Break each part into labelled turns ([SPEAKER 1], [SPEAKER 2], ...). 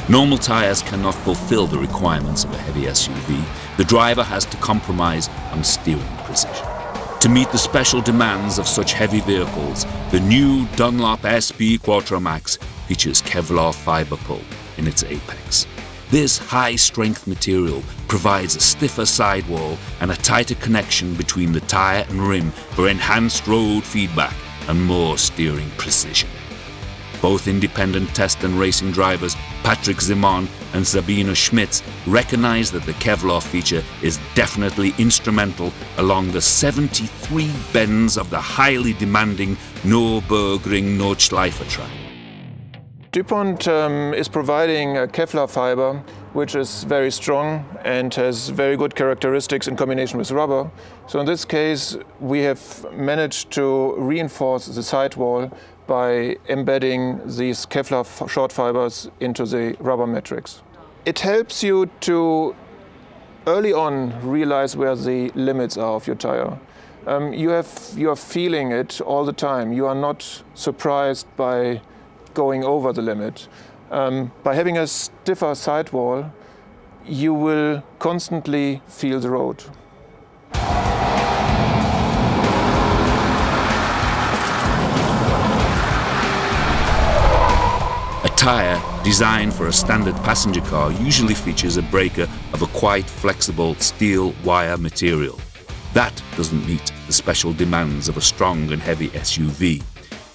[SPEAKER 1] Normal tires cannot fulfill the requirements of a heavy SUV. The driver has to compromise on steering precision. To meet the special demands of such heavy vehicles, the new Dunlop SP Quattro Maxx features Kevlar fiber pulp in its apex. This high-strength material provides a stiffer sidewall and a tighter connection between the tire and rim for enhanced road feedback and more steering precision. Both independent test and racing drivers, Patrick Simon and Sabine Schmitz, recognize that the Kevlar feature is definitely instrumental along the 73 bends of the highly demanding Nürburgring Nordschleife track.
[SPEAKER 2] Dupont is providing a Kevlar fiber which is very strong and has very good characteristics in combination with rubber. So in this case we have managed to reinforce the sidewall by embedding these Kevlar short fibers into the rubber matrix. It helps you to early on realize where the limits are of your tire. You are feeling it all the time. You are not surprised by going over the limit. By having a stiffer sidewall, you will constantly feel the road.
[SPEAKER 1] A tyre designed for a standard passenger car usually features a breaker of a quite flexible steel wire material. That doesn't meet the special demands of a strong and heavy SUV.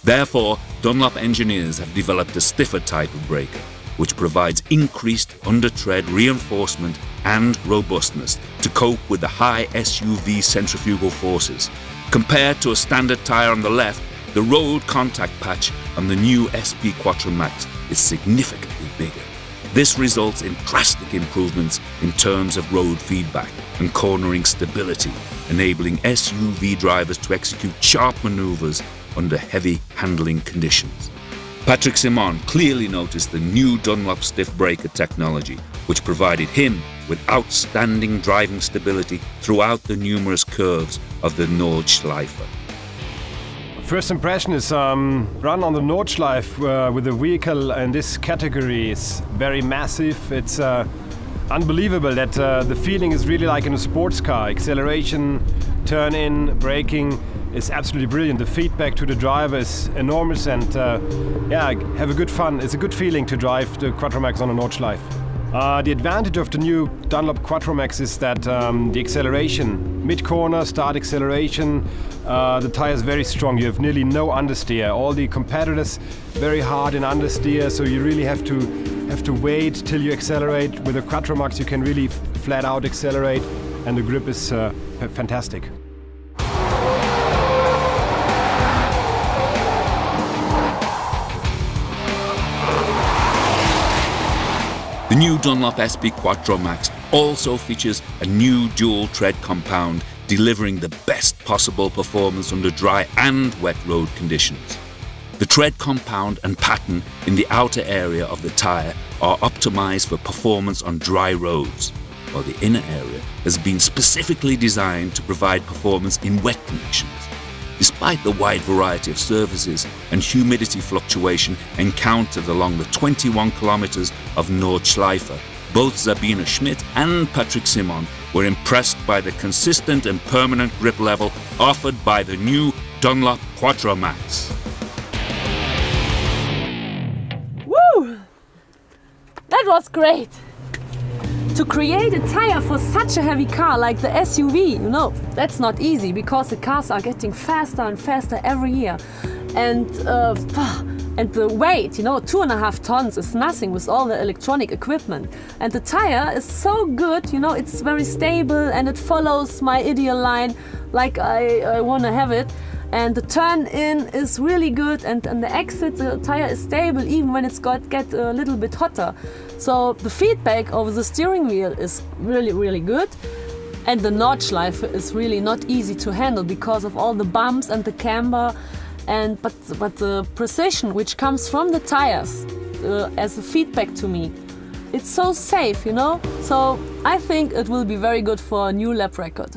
[SPEAKER 1] Therefore, Dunlop engineers have developed a stiffer type of breaker, which provides increased under-tread reinforcement and robustness to cope with the high SUV centrifugal forces. Compared to a standard tyre on the left, the road contact patch on the new SP Quattro Maxx is significantly bigger. This results in drastic improvements in terms of road feedback and cornering stability, enabling SUV drivers to execute sharp maneuvers under heavy handling conditions. Patrick Simon clearly noticed the new Dunlop stiff breaker technology, which provided him with outstanding driving stability throughout the numerous curves of the Nordschleife.
[SPEAKER 3] First impression is run on the Nordschleife with a vehicle in this category is very massive. It's unbelievable that the feeling is really like in a sports car. Acceleration, turn in, braking is absolutely brilliant. The feedback to the driver is enormous, and yeah, have a good fun. It's a good feeling to drive the Quattro Maxx on a Nordschleife. The advantage of the new Dunlop Quattro Maxx is that the acceleration, mid-corner, start acceleration, the tire is very strong. You have nearly no understeer. All the competitors very hard in understeer, so you really have to wait till you accelerate. With a Quattro Maxx you can really flat out accelerate, and the grip is fantastic.
[SPEAKER 1] The new Dunlop SP Quattro Maxx also features a new dual tread compound, delivering the best possible performance under dry and wet road conditions. The tread compound and pattern in the outer area of the tyre are optimized for performance on dry roads, while the inner area has been specifically designed to provide performance in wet conditions. Despite the wide variety of surfaces and humidity fluctuation encountered along the 21 kilometers of Nordschleife, both Sabine Schmidt and Patrick Simon were impressed by the consistent and permanent grip level offered by the new Dunlop Quattro Maxx.
[SPEAKER 4] Woo! That was great! To create a tire for such a heavy car like the SUV, you know, that's not easy, because the cars are getting faster and faster every year. And the weight, you know, 2.5 tons is nothing with all the electronic equipment. And the tire is so good, you know, it's very stable and it follows my ideal line like I want to have it. And the turn in is really good, and the exit, the tire is stable even when it's get a little bit hotter. So the feedback over the steering wheel is really good. And the Nordschleife is really not easy to handle because of all the bumps and the camber. But the precision which comes from the tires as a feedback to me, it's so safe, you know. So I think it will be very good for a new lap record.